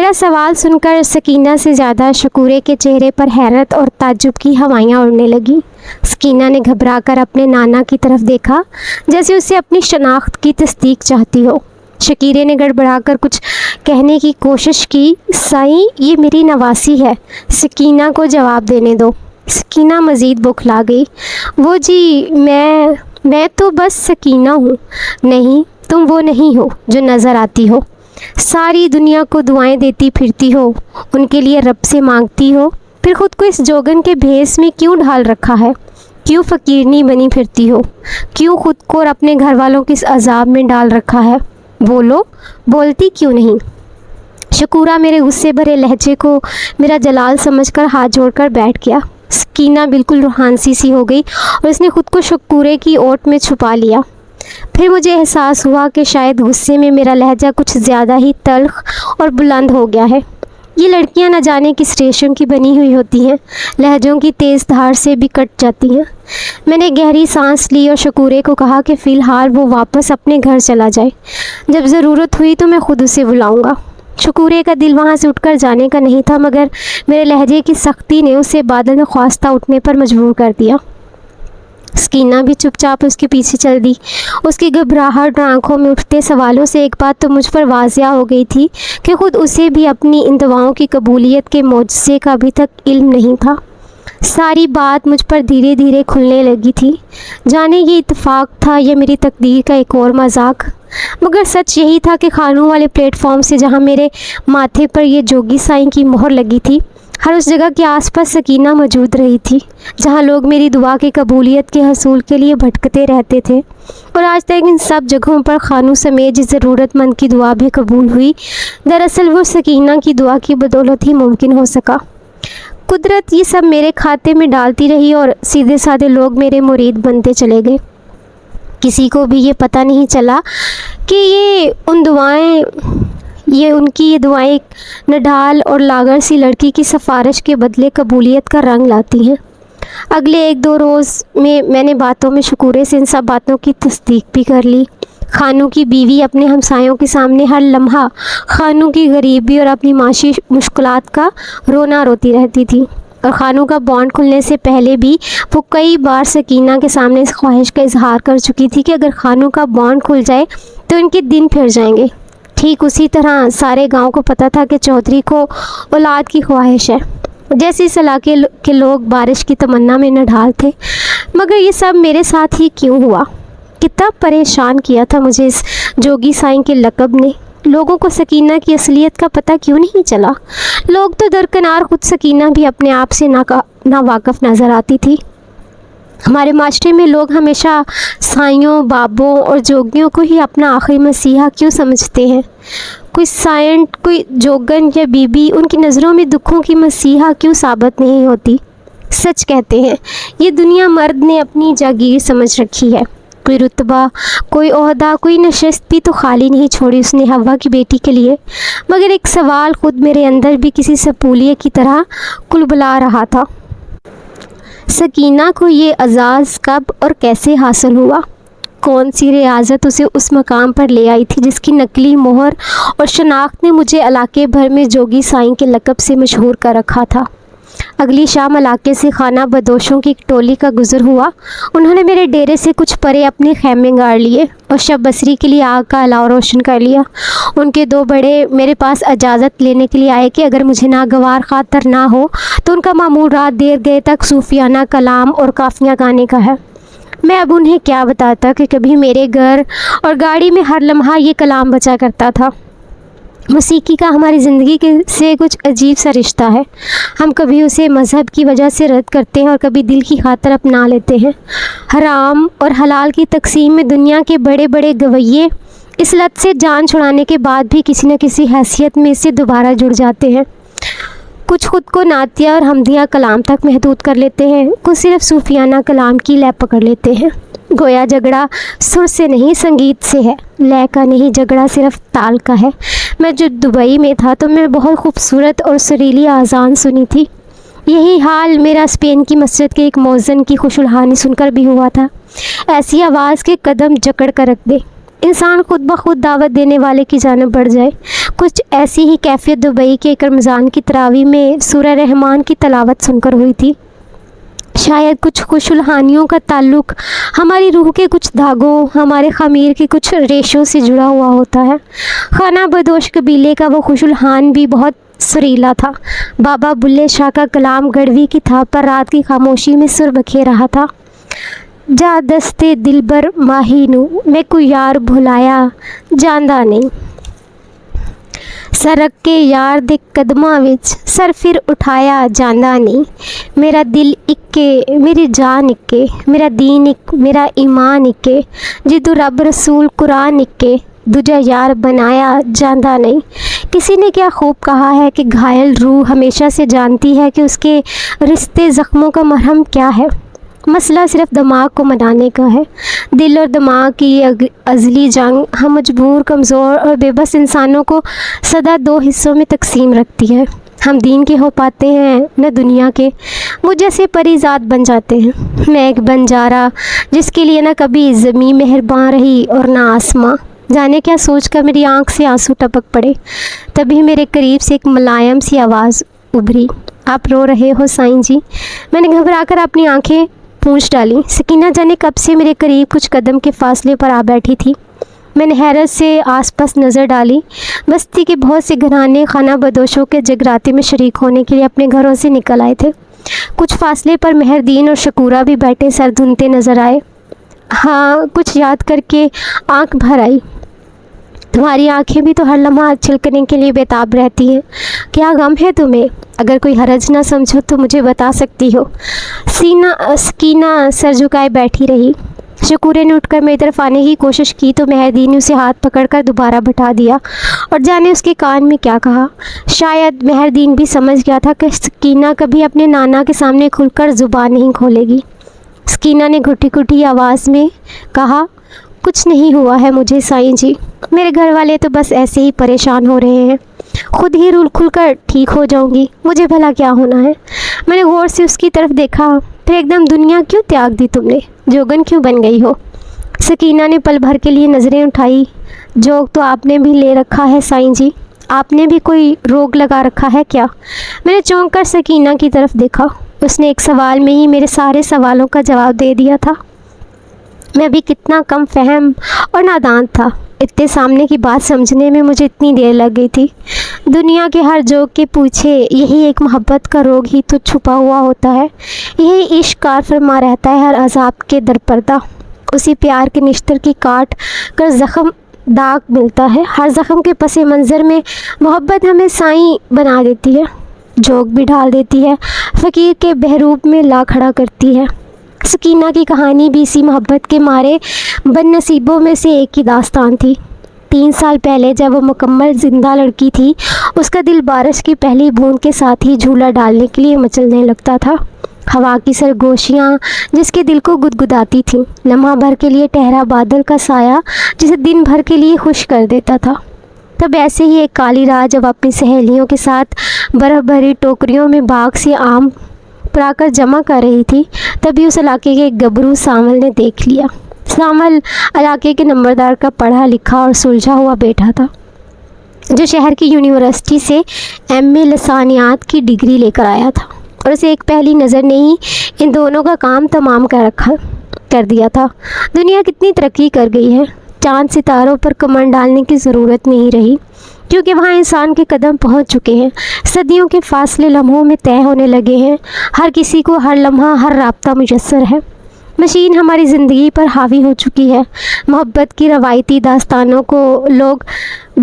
میرا سوال سن کر سکینہ سے زیادہ شکورے کے چہرے پر حیرت اور تعجب کی ہوائیاں اڑنے لگیں۔ سکینہ نے گھبرا کر اپنے نانا کی طرف دیکھا، جیسے اسے اپنی شناخت کی تصدیق چاہتی ہو۔ شکیرے نے گڑبڑا کر کچھ کہنے کی کوشش کی۔ سائیں، یہ میری نواسی ہے، سکینہ کو جواب دینے دو۔ سکینہ مزید بوکھلا گئی۔ وہ جی، میں تو بس سکینہ ہوں۔ نہیں، تم وہ نہیں ہو جو نظر آتی ہو۔ ساری دنیا کو دعائیں دیتی پھرتی ہو، ان کے لیے رب سے مانگتی ہو، پھر خود کو اس جوگن کے بھیس میں کیوں ڈھال رکھا ہے؟ کیوں فقیرنی بنی پھرتی ہو؟ کیوں خود کو اور اپنے گھر والوں کی اس عذاب میں ڈال رکھا ہے؟ بولو، بولتی کیوں نہیں؟ شکورہ میرے غصے بھرے لہجے کو میرا جلال سمجھ کر ہاتھ جوڑ کر بیٹھ گیا۔ سکینہ بالکل روحانسی سی ہو گئی اور اس نے خود کو شکورے کی اوٹ میں چھپا لیا۔ پھر مجھے احساس ہوا کہ شاید غصے میں میرا لہجہ کچھ زیادہ ہی تلخ اور بلند ہو گیا ہے۔ یہ لڑکیاں نہ جانے کس ریشم کی بنی ہوئی ہوتی ہیں، لہجوں کی تیز دھار سے بھی کٹ جاتی ہیں۔ میں نے گہری سانس لی اور شکورے کو کہا کہ فی الحال وہ واپس اپنے گھر چلا جائے، جب ضرورت ہوئی تو میں خود اسے بلاؤں گا۔ شکورے کا دل وہاں سے اٹھ کر جانے کا نہیں تھا، مگر میرے لہجے کی سختی نے اسے بادل خواستہ اٹھنے پر مجبور کر دیا۔ سکینہ بھی چپ چاپ اس کے پیچھے چل دی۔ اس کی گھبراہٹ اور آنکھوں میں اٹھتے سوالوں سے ایک بات تو مجھ پر واضح ہو گئی تھی کہ خود اسے بھی اپنی ان دعاؤں کی قبولیت کے معجزے کا ابھی تک علم نہیں تھا۔ ساری بات مجھ پر دھیرے دھیرے کھلنے لگی تھی، جانے یہ اتفاق تھا یا میری تقدیر کا ایک اور مذاق۔ مگر سچ یہی تھا کہ خانوں والے پلیٹ فارم سے جہاں میرے ماتھے پر یہ جوگی سائیں کی مہر لگی تھی، ہر اس جگہ کے آس پاس سکینہ موجود رہی تھی، جہاں لوگ میری دعا کی قبولیت کے حصول کے لیے بھٹکتے رہتے تھے۔ اور آج تک ان سب جگہوں پر خانوں سمیت جس ضرورت مند کی دعا بھی قبول ہوئی، دراصل وہ سکینہ کی دعا کی بدولت ہی ممکن ہو سکا۔ قدرت یہ سب میرے کھاتے میں ڈالتی رہی اور سیدھے سادے لوگ میرے مرید بنتے چلے گئے۔ کسی کو بھی یہ پتہ نہیں چلا کہ ان کی یہ دعائیں نڈھال اور لاغر سی لڑکی کی سفارش کے بدلے قبولیت کا رنگ لاتی ہیں۔ اگلے ایک دو روز میں نے باتوں میں شکورے سے ان سب باتوں کی تصدیق بھی کر لی۔ خانوں کی بیوی اپنے ہمسایوں کے سامنے ہر لمحہ خانوں کی غریبی اور اپنی معاشی مشکلات کا رونا روتی رہتی تھی، اور خانوں کا بانڈ کھلنے سے پہلے بھی وہ کئی بار سکینہ کے سامنے اس خواہش کا اظہار کر چکی تھی کہ اگر خانوں کا بانڈ کھل جائے تو ان کے دن پھر جائیں گے۔ ٹھیک اسی طرح سارے گاؤں کو پتہ تھا کہ چودھری کو اولاد کی خواہش ہے، جیسے اس علاقے کے لوگ بارش کی تمنا میں نڈھال تھے۔ مگر یہ سب میرے ساتھ ہی کیوں ہوا؟ کتنا پریشان کیا تھا مجھے اس جوگی سائیں کے لقب نے۔ لوگوں کو سکینہ کی اصلیت کا پتہ کیوں نہیں چلا؟ لوگ تو درکنار خود سکینہ بھی اپنے آپ سے ناواقف نظر آتی تھی۔ ہمارے معاشرے میں لوگ ہمیشہ سائیوں، بابوں اور جوگیوں کو ہی اپنا آخری مسیحا کیوں سمجھتے ہیں؟ کوئی سائنٹ، کوئی جوگن یا بی بی ان کی نظروں میں دکھوں کی مسیحا کیوں ثابت نہیں ہوتی؟ سچ کہتے ہیں، یہ دنیا مرد نے اپنی جاگیر سمجھ رکھی ہے۔ کوئی رتبہ، کوئی عہدہ، کوئی نشست بھی تو خالی نہیں چھوڑی اس نے حوا کی بیٹی کے لیے۔ مگر ایک سوال خود میرے اندر بھی کسی سپولیے کی طرح کلبلا رہا تھا۔ سکینہ کو یہ اعزاز کب اور کیسے حاصل ہوا؟ کون سی ریاضت اسے اس مقام پر لے آئی تھی جس کی نقلی مہر اور شناخت نے مجھے علاقے بھر میں جوگی سائیں کے لقب سے مشہور کر رکھا تھا؟ اگلی شام علاقے سے خانہ بدوشوں کی ایک ٹولی کا گزر ہوا۔ انہوں نے میرے ڈیرے سے کچھ پرے اپنے خیمے گاڑ لیے اور شب بصری کے لیے آگ کا الاؤ روشن کر لیا۔ ان کے دو بڑے میرے پاس اجازت لینے کے لیے آئے کہ اگر مجھے ناگوار خاطر نہ ہو تو ان کا معمول رات دیر گئے تک صوفیانہ کلام اور قافیہ گانے کا ہے۔ میں اب انہیں کیا بتاتا کہ کبھی میرے گھر اور گاڑی میں ہر لمحہ یہ کلام بچا کرتا تھا۔ موسیقی کا ہماری زندگی سے کچھ عجیب سا رشتہ ہے۔ ہم کبھی اسے مذہب کی وجہ سے رد کرتے ہیں اور کبھی دل کی خاطر اپنا لیتے ہیں۔ حرام اور حلال کی تقسیم میں دنیا کے بڑے بڑے گویے اس لت سے جان چھڑانے کے بعد بھی کسی نہ کسی حیثیت میں اس سے دوبارہ جڑ جاتے ہیں۔ کچھ خود کو نعتیہ اور حمدیہ کلام تک محدود کر لیتے ہیں، کچھ صرف صوفیانہ کلام کی لے پکڑ لیتے ہیں۔ گویا جھگڑا سر سے نہیں سنگیت سے ہے، لے کا نہیں، جھگڑا صرف تال کا ہے۔ میں جب دبئی میں تھا تو میں بہت خوبصورت اور سریلی آذان سنی تھی۔ یہی حال میرا اسپین کی مسجد کے ایک مؤذن کی خوش الحانی سن کر بھی ہوا تھا۔ ایسی آواز کے قدم جکڑ کر رکھ دے، انسان خود بخود دعوت دینے والے کی جانب بڑھ جائے۔ کچھ ایسی ہی کیفیت دبئی کے ایک رمضان کی تراویح میں سورہ رحمان کی تلاوت سن کر ہوئی تھی۔ شاید کچھ خوش الحانیوں کا تعلق ہماری روح کے کچھ دھاگوں، ہمارے خمیر کے کچھ ریشوں سے جڑا ہوا ہوتا ہے۔ خانہ بدوش قبیلے کا وہ خوش الحان بھی بہت سریلا تھا۔ بابا بلے شاہ کا کلام گڑوی کی تھاپ پر رات کی خاموشی میں سر بکھیر رہا تھا۔ جا دستے دلبر ماہی نو میں کوئی یار بھلایا جاندا نہیں، سرک کے یار دے قدماں وچ سر پھر اٹھایا جاندا نہیں۔ میرا دل اکے، میری جان اکے، میرا دین اک، میرا ایمان اکے، جدو رب رسول قرآن اکے، دوجا یار بنایا جاندا نہیں۔ کسی نے کیا خوب کہا ہے کہ گھائل روح ہمیشہ سے جانتی ہے کہ اس کے رشتے زخموں کا مرہم کیا ہے۔ مسئلہ صرف دماغ کو منانے کا ہے۔ دل اور دماغ کی یہ ازلی جنگ ہم مجبور، کمزور اور بے بس انسانوں کو سدا دو حصوں میں تقسیم رکھتی ہے۔ ہم دین کے ہو پاتے ہیں نہ دنیا کے، وہ جیسے پری ذات بن جاتے ہیں۔ میں ایک بنجارا جس کے لیے نہ کبھی زمین مہربان رہی اور نہ آسماں، جانے کیا سوچ کر میری آنکھ سے آنسو ٹپک پڑے۔ تبھی میرے قریب سے ایک ملائم سی آواز ابھری، آپ رو رہے ہو سائیں جی؟ میں نے گھبرا کر اپنی آنکھیں پونچھ ڈالی۔ سکینہ جانے کب سے میرے قریب کچھ قدم کے فاصلے پر آ بیٹھی تھی۔ میں نے حیرت سے آس پاس نظر ڈالی۔ بستی کے بہت سے گھرانے خانہ بدوشوں کے جگراتے میں شریک ہونے کے لیے اپنے گھروں سے نکل آئے تھے۔ کچھ فاصلے پر مہردین اور شکورہ بھی بیٹھے سر دھنتے نظر آئے۔ ہاں، کچھ یاد کر کے آنکھ بھر آئی۔ تمہاری آنکھیں بھی تو ہر لمحہ چھلکنے کے لیے بےتاب رہتی ہیں۔ کیا غم ہے تمہیں؟ اگر کوئی حرج نہ سمجھو تو مجھے بتا سکتی ہو۔ سکینہ سر جھکائے بیٹھی رہی۔ شکورے نے اٹھ کر میری طرف آنے کی کوشش کی تو مہردین نے اسے ہاتھ پکڑ کر دوبارہ بٹھا دیا اور جانے اس کے کان میں کیا کہا۔ شاید مہردین بھی سمجھ گیا تھا کہ سکینہ کبھی اپنے نانا کے سامنے کھل کر زبان نہیں کھولے گی۔ سکینہ نے گھٹی گھٹی آواز میں کہا، کچھ نہیں ہوا ہے مجھے سائیں جی، میرے گھر والے تو بس ایسے ہی پریشان ہو رہے ہیں، خود ہی رول کھل کر ٹھیک ہو جاؤں گی، مجھے بھلا کیا ہونا ہے۔ میں نے غور سے اس کی طرف دیکھا، پھر ایک دم دنیا کیوں تیاگ دی تم نے؟ جوگن کیوں بن گئی ہو؟ سکینہ نے پل بھر کے لیے نظریں اٹھائی۔ جوگ تو آپ نے بھی لے رکھا ہے سائیں جی، آپ نے بھی کوئی روگ لگا رکھا ہے کیا؟ میں نے چونک کر سکینہ کی طرف دیکھا۔ اس نے ایک سوال میں ہی میرے سارے سوالوں کا جواب دے دیا تھا۔ میں بھی کتنا کم فہم اور نادان تھا، اتنے سامنے کی بات سمجھنے میں مجھے اتنی دیر لگ گئی تھی۔ دنیا کے ہر جوگ کے پیچھے یہی ایک محبت کا روگ ہی تو چھپا ہوا ہوتا ہے، یہی عشق کار فرما رہتا ہے ہر عذاب کے درپردہ، اسی پیار کے نشتر کی کاٹ کر زخم داغ ملتا ہے، ہر زخم کے پس منظر میں محبت ہمیں سائیں بنا دیتی ہے، جوگ بھی ڈال دیتی ہے، فقیر کے بحروب میں لا کھڑا کرتی ہے۔ سکینہ کی کہانی بھی اسی محبت کے مارے بد نصیبوں میں سے ایک کی داستان تھی۔ 3 سال پہلے جب وہ مکمل زندہ لڑکی تھی، اس کا دل بارش کی پہلی بوند کے ساتھ ہی جھولا ڈالنے کے لیے مچلنے لگتا تھا۔ ہوا کی سرگوشیاں جس کے دل کو گدگداتی تھیں، لمحہ بھر کے لیے ٹہرا بادل کا سایہ جسے دن بھر کے لیے خوش کر دیتا تھا۔ تب ایسے ہی ایک کالی رات جب اپنی سہیلیوں کے ساتھ برف بھری ٹوکریوں میں باغ سے آم پرا کر جمع کر رہی تھی، تبھی اس علاقے کے ایک گبرو سانول نے دیکھ لیا۔ سانول علاقے کے نمبردار کا پڑھا لکھا اور سلجھا ہوا بیٹا تھا، جو شہر کی یونیورسٹی سے MA لسانیات کی ڈگری لے کر آیا تھا، اور اسے ایک پہلی نظر نے ہی ان دونوں کا کام تمام کر دیا تھا۔ دنیا کتنی ترقی کر گئی ہے، چاند ستاروں پر کمر ڈالنے کی ضرورت نہیں رہی، کیونکہ وہاں انسان کے قدم پہنچ چکے ہیں، صدیوں کے فاصلے لمحوں میں طے ہونے لگے ہیں، ہر کسی کو ہر لمحہ ہر رابطہ میسر ہے۔ مشین ہماری زندگی پر حاوی ہو چکی ہے۔ محبت کی روایتی داستانوں کو لوگ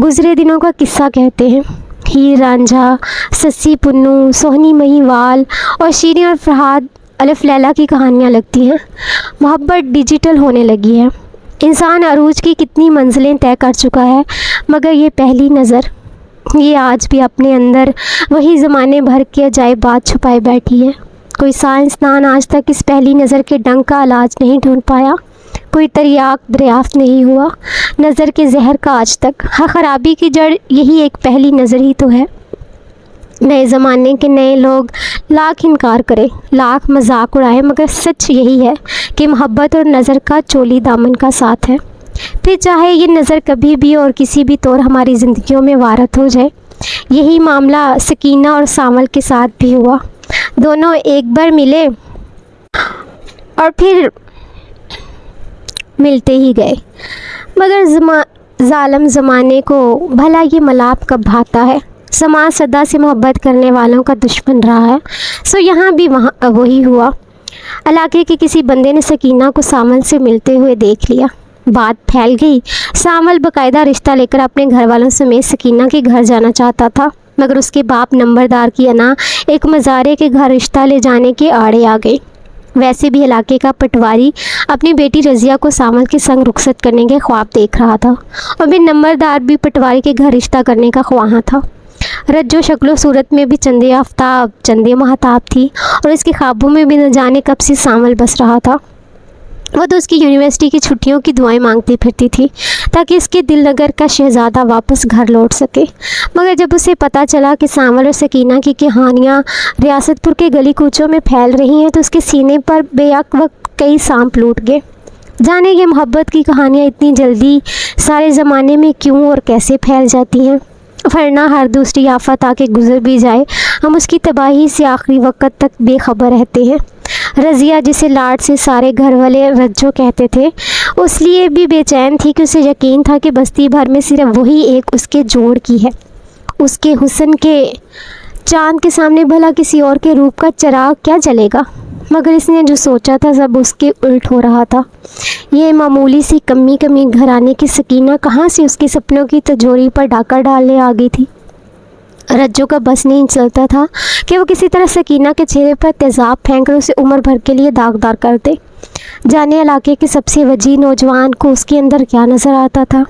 گزرے دنوں کا قصہ کہتے ہیں۔ ہیر رانجھا، سسی پنو، سوہنی مہیوال اور شیریں اور فرحاد الف لیلا کی کہانیاں لگتی ہیں۔ محبت ڈیجیٹل ہونے لگی ہے۔ انسان عروج کی کتنی منزلیں طے کر چکا ہے، مگر یہ پہلی نظر، یہ آج بھی اپنے اندر وہی زمانے بھر کے عجائبات چھپائے بیٹھی ہے۔ کوئی سائنسدان آج تک اس پہلی نظر کے ڈنگ کا علاج نہیں ڈھونڈ پایا، کوئی تریاق دریافت نہیں ہوا نظر کے زہر کا آج تک۔ ہر خرابی کی جڑ یہی ایک پہلی نظر ہی تو ہے۔ نئے زمانے کے نئے لوگ لاکھ انکار کریں، لاکھ مذاق اڑائے، مگر سچ یہی ہے کہ محبت اور نظر کا چولی دامن کا ساتھ ہے۔ پھر چاہے یہ نظر کبھی بھی اور کسی بھی طور ہماری زندگیوں میں وارد ہو جائے۔ یہی معاملہ سکینہ اور سامل کے ساتھ بھی ہوا۔ دونوں ایک بار ملے اور پھر ملتے ہی گئے، مگر ظالم زمانے کو بھلا یہ ملاب کب بھاتا ہے۔ سماج صدا سے محبت کرنے والوں کا دشمن رہا ہے، سو یہاں بھی وہی ہوا۔ علاقے کے کسی بندے نے سکینہ کو سامل سے ملتے ہوئے دیکھ لیا، بات پھیل گئی۔ سامل باقاعدہ رشتہ لے کر اپنے گھر والوں سمیت سکینہ کے گھر جانا چاہتا تھا، مگر اس کے باپ نمبردار کی انا ایک مزارے کے گھر رشتہ لے جانے کے آڑے آ گئی۔ ویسے بھی علاقے کا پٹواری اپنی بیٹی رضیہ کو سامل کے سنگ رخصت کرنے کے خواب دیکھ رہا تھا، اور بھی نمبردار بھی پٹواری کے گھر رشتہ کرنے کا خواہاں تھا۔ رجو شکل و صورت میں بھی چندے آفتاب چندے مہتاب تھی، اور اس کے خوابوں میں بھی نہ جانے کب سے سامل بس رہا تھا۔ وہ تو اس کی یونیورسٹی کی چھٹیوں کی دعائیں مانگتی پھرتی تھی تاکہ اس کے دل نگر کا شہزادہ واپس گھر لوٹ سکے، مگر جب اسے پتہ چلا کہ سامل اور سکینہ کی کہانیاں ریاست پور کے گلی کوچوں میں پھیل رہی ہیں تو اس کے سینے پر بے یک وقت کئی سانپ لوٹ گئے۔ جانے یہ محبت کی کہانیاں اتنی جلدی سارے زمانے میں کیوں اور کیسے پھیل جاتی ہیں، ورنہ ہر دوسری آفت آ کے گزر بھی جائے ہم اس کی تباہی سے آخری وقت تک بے خبر رہتے ہیں۔ رضیہ، جسے لاڈ سے سارے گھر والے رجو کہتے تھے، اس لیے بھی بے چین تھی کہ اسے یقین تھا کہ بستی بھر میں صرف وہی ایک اس کے جوڑ کی ہے۔ اس کے حسن کے چاند کے سامنے بھلا کسی اور کے روپ کا چراغ کیا جلے گا، مگر اس نے جو سوچا تھا سب اس کے الٹ ہو رہا تھا۔ یہ معمولی سی کمی گھرانے کی سکینہ کہاں سے اس کے سپنوں کی تجوری پر ڈاکہ ڈالنے آ گئی تھی۔ رجو کا بس نہیں چلتا تھا کہ وہ کسی طرح سکینہ کے چہرے پر تیزاب پھینک کر اسے عمر بھر کے لیے داغدار کر دے۔ جانے علاقے کے سب سے وجیح نوجوان کو اس کے اندر کیا نظر آتا تھا۔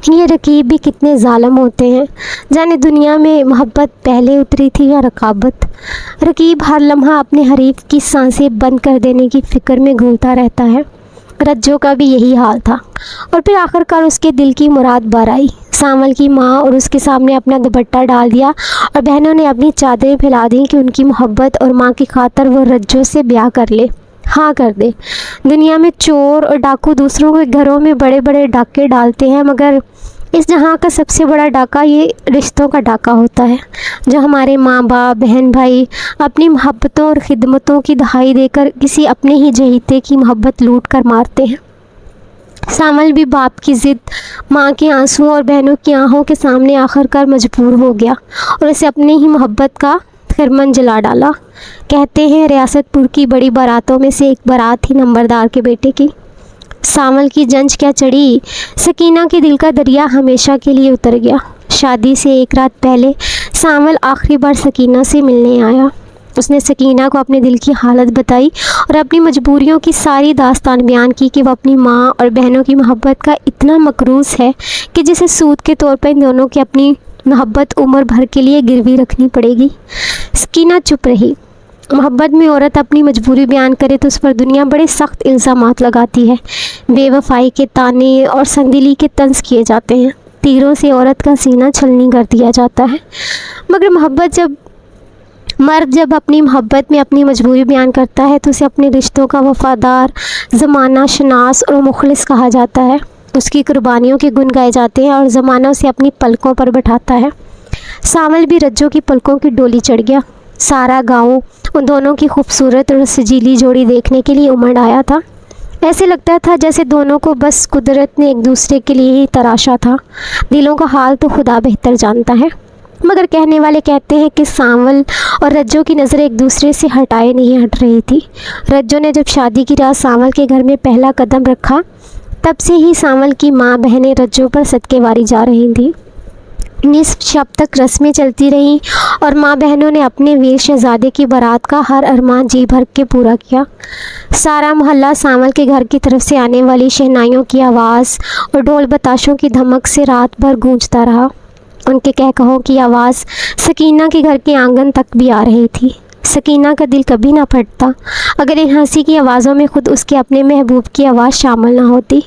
یہ رقیب بھی کتنے ظالم ہوتے ہیں، جانے دنیا میں محبت پہلے اتری تھی یا رقابت۔ رقیب ہر لمحہ اپنے حریف کی سانسیں بند کر دینے کی فکر میں گھومتا رہتا ہے۔ رجو کا بھی یہی حال تھا، اور پھر آخر کار اس کے دل کی مراد بار آئی۔ سامل کی ماں اور اس کے سامنے اپنا دوپٹہ ڈال دیا اور بہنوں نے اپنی چادریں پھیلا دیں کہ ان کی محبت اور ماں کی خاطر وہ رجو سے بیاہ کر لے، ہاں کر دے۔ دنیا میں چور اور ڈاکو دوسروں کے گھروں میں بڑے بڑے ڈاکے ڈالتے ہیں، مگر اس جہاں کا سب سے بڑا ڈاکہ یہ رشتوں کا ڈاکہ ہوتا ہے، جو ہمارے ماں باپ بہن بھائی اپنی محبتوں اور خدمتوں کی دہائی دے کر کسی اپنے ہی جہیتے کی محبت لوٹ کر مارتے ہیں۔ سامل بھی باپ کی ضد، ماں کے آنسو اور بہنوں کی آہوں کے سامنے آخر کار مجبور ہو گیا اور اسے اپنی ہی محبت کا خرمن جلا ڈالا۔ کہتے ہیں ریاست پور کی بڑی باراتوں میں سے ایک بارات تھی نمبردار کے بیٹے کی۔ سامل کی جنج کیا چڑھی، سکینہ کے دل کا دریا ہمیشہ کے لیے اتر گیا۔ شادی سے ایک رات پہلے سامل آخری بار سکینہ سے ملنے آیا۔ اس نے سکینہ کو اپنے دل کی حالت بتائی اور اپنی مجبوریوں کی ساری داستان بیان کی کہ وہ اپنی ماں اور بہنوں کی محبت کا اتنا مقروض ہے کہ جسے سود کے طور پر ان دونوں کی اپنی محبت عمر بھر کے لیے گروی رکھنی پڑے گی۔ سکینہ چپ رہی۔ محبت میں عورت اپنی مجبوری بیان کرے تو اس پر دنیا بڑے سخت الزامات لگاتی ہے، بے وفائی کے طعنے اور سنگدلی کے طنز کیے جاتے ہیں، تیروں سے عورت کا سینہ چھلنی کر دیا جاتا ہے۔ مگر مرد جب اپنی محبت میں اپنی مجبوری بیان کرتا ہے تو اسے اپنے رشتوں کا وفادار، زمانہ شناس اور مخلص کہا جاتا ہے۔ اس کی قربانیوں کے گن گائے جاتے ہیں اور زمانہ اسے اپنی پلکوں پر بٹھاتا ہے۔ سامل بھی رجو کی پلکوں کی ڈولی چڑھ گیا۔ سارا گاؤں ان دونوں کی خوبصورت اور سجیلی جوڑی دیکھنے کے لیے امڑ آیا تھا۔ ایسے لگتا تھا جیسے دونوں کو بس قدرت نے ایک دوسرے کے لیے ہی تراشا تھا۔ دلوں کا حال تو خدا بہتر جانتا ہے، مگر کہنے والے کہتے ہیں کہ سامل اور رجو کی نظریں ایک دوسرے سے ہٹائے نہیں ہٹ رہی تھی۔ رجو نے جب شادی کی رات سامل کے گھر میں پہلا قدم رکھا، تب سے ہی سامل کی ماں بہنیں رجو پر صدقے واری جا رہی تھیں۔ نصف شب تک رسمیں چلتی رہیں اور ماں بہنوں نے اپنے ویر شہزادے کی بارات کا ہر ارمان جی بھر کے پورا کیا۔ سارا محلہ سامل کے گھر کی طرف سے آنے والی شہنائیوں کی آواز اور ڈھول بتاشوں کی دھمک سے رات بھر گونجتا رہا۔ ان کے کہکہوں کی آواز سکینہ کے گھر کے آنگن تک بھی آ رہی تھی۔ سکینہ کا دل کبھی نہ پھٹتا اگر ان ہنسی کی آوازوں میں خود اس کے اپنے محبوب کی آواز شامل نہ ہوتی۔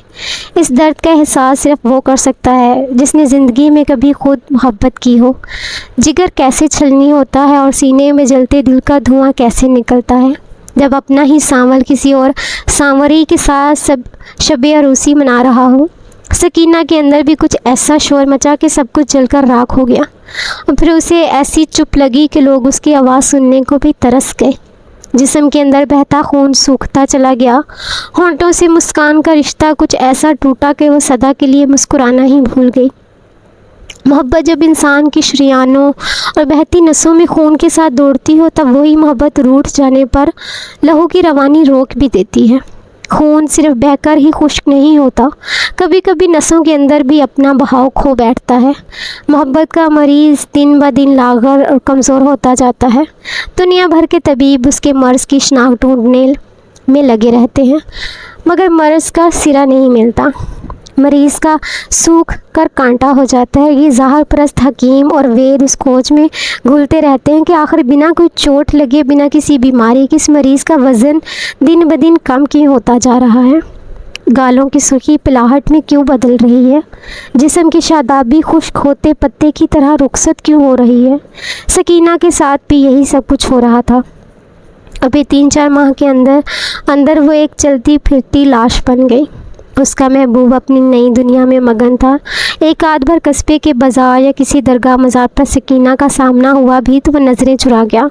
اس درد کا احساس صرف وہ کر سکتا ہے جس نے زندگی میں کبھی خود محبت کی ہو۔ جگر کیسے چھلنی ہوتا ہے اور سینے میں جلتے دل کا دھواں کیسے نکلتا ہے جب اپنا ہی سامل کسی اور سانوری کے ساتھ شب عروسی منا رہا ہو۔ سکینہ کے اندر بھی کچھ ایسا شور مچا کہ سب کچھ جل کر راکھ ہو گیا، اور پھر اسے ایسی چپ لگی کہ لوگ اس کی آواز سننے کو بھی ترس گئے۔ جسم کے اندر بہتا خون سوکھتا چلا گیا، ہونٹوں سے مسکان کا رشتہ کچھ ایسا ٹوٹا کہ وہ صدا کے لیے مسکرانا ہی بھول گئی۔ محبت جب انسان کی شریانوں اور بہتی نسوں میں خون کے ساتھ دوڑتی ہو، تب وہی محبت روٹھ جانے پر لہو کی روانی روک بھی دیتی ہے۔ خون صرف بہہ کر ہی خشک نہیں ہوتا، کبھی کبھی نسوں کے اندر بھی اپنا بہاؤ کھو بیٹھتا ہے۔ محبت کا مریض دن بہ دن لاغر اور کمزور ہوتا جاتا ہے۔ دنیا بھر کے طبیب اس کے مرض کی شناخت ڈھونڈنے میں لگے رہتے ہیں، مگر مرض کا سرا نہیں ملتا۔ مریض کا سوکھ کر کانٹا ہو جاتا ہے۔ یہ ظاہر پرست حکیم اور وید اس کھوج میں گھلتے رہتے ہیں کہ آخر بنا کوئی چوٹ لگے، بنا کسی بیماری کے اس مریض کا وزن دن بہ دن کم کیوں ہوتا جا رہا ہے، گالوں کی سرخی پلاہٹ میں کیوں بدل رہی ہے، جسم کی شادابی خشک ہوتے پتے کی طرح رخصت کیوں ہو رہی ہے۔ سکینہ کے ساتھ بھی یہی سب کچھ ہو رہا تھا۔ ابھی 3-4 ماہ کے اندر وہ ایک چلتی پھرتی لاش بن گئی۔ اس کا محبوب اپنی نئی دنیا میں مگن تھا۔ ایک آدھ بار قصبے کے بازار یا کسی درگاہ مزار پر سکینہ کا سامنا ہوا بھی تو وہ نظریں چرا گیا،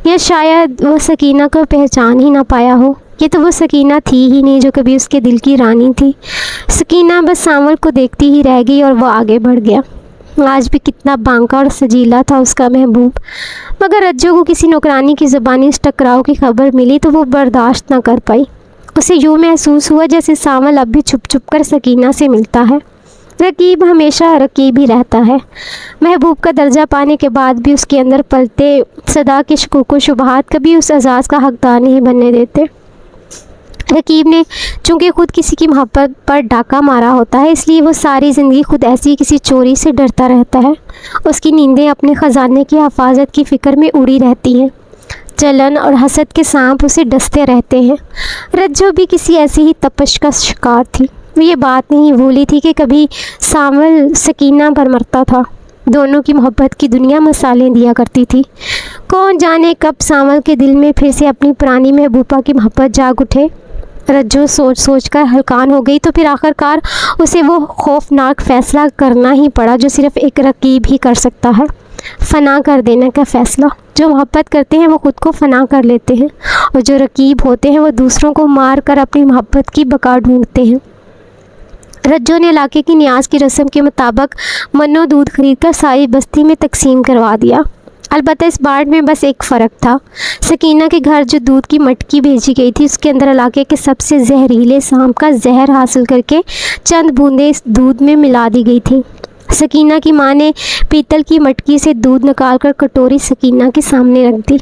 یا شاید وہ سکینہ کو پہچان ہی نہ پایا ہو۔ یہ تو وہ سکینہ تھی ہی نہیں جو کبھی اس کے دل کی رانی تھی۔ سکینہ بس سانول کو دیکھتی ہی رہ گئی اور وہ آگے بڑھ گیا۔ آج بھی کتنا بانکا اور سجیلا تھا اس کا محبوب، مگر رجو کو کسی نوکرانی کی زبانی اس ٹکراؤ کی خبر ملی تو وہ برداشت نہ کر پائی۔ اسے یوں محسوس ہوا جیسے سانول اب بھی چھپ چھپ کر سکینہ سے ملتا ہے۔ رقیب ہمیشہ رقیب ہی رہتا ہے۔ محبوب کا درجہ پانے کے بعد بھی اس کے اندر پلتے صدا کے شکوک و شبہات کبھی اس اعزاز کا حقدار نہیں بننے دیتے۔ رقیب نے چونکہ خود کسی کی محبت پر ڈاکہ مارا ہوتا ہے، اس لیے وہ ساری زندگی خود ایسی کسی چوری سے ڈرتا رہتا ہے۔ اس کی نیندیں اپنے خزانے کی حفاظت کی فکر میں اڑی رہتی ہیں۔ جلن اور حسد کے سانپ اسے ڈستے رہتے ہیں۔ رجو بھی کسی ایسی ہی تپش کا شکار تھی۔ وہ یہ بات نہیں بھولی تھی کہ کبھی سانول سکینہ پر مرتا تھا۔ دونوں کی محبت کی دنیا مثالیں دیا کرتی تھی۔ کون جانے کب سانول کے دل میں پھر سے اپنی پرانی محبوبہ کی محبت جاگ اٹھے۔ رجو سوچ سوچ کر ہلکان ہو گئی، تو پھر آخر کار اسے وہ خوفناک فیصلہ کرنا ہی پڑا جو صرف ایک رقیب ہی کر سکتا ہے، فنا کر دینے کا فیصلہ۔ جو محبت کرتے ہیں وہ خود کو فنا کر لیتے ہیں، اور جو رقیب ہوتے ہیں وہ دوسروں کو مار کر اپنی محبت کی بقا ڈھونڈتے ہیں۔ رجو نے علاقے کی نیاز کی رسم کے مطابق منو دودھ خرید کر ساری بستی میں تقسیم کروا دیا۔ البتہ اس بار میں بس ایک فرق تھا۔ سکینہ کے گھر جو دودھ کی مٹکی بھیجی گئی تھی، اس کے اندر علاقے کے سب سے زہریلے سانپ کا زہر حاصل کر کے چند بوندیں اس دودھ میں ملا دی گئی تھیں۔ سکینہ کی ماں نے پیتل کی مٹکی سے دودھ نکال کر کٹوری سکینہ کے سامنے رکھ دی۔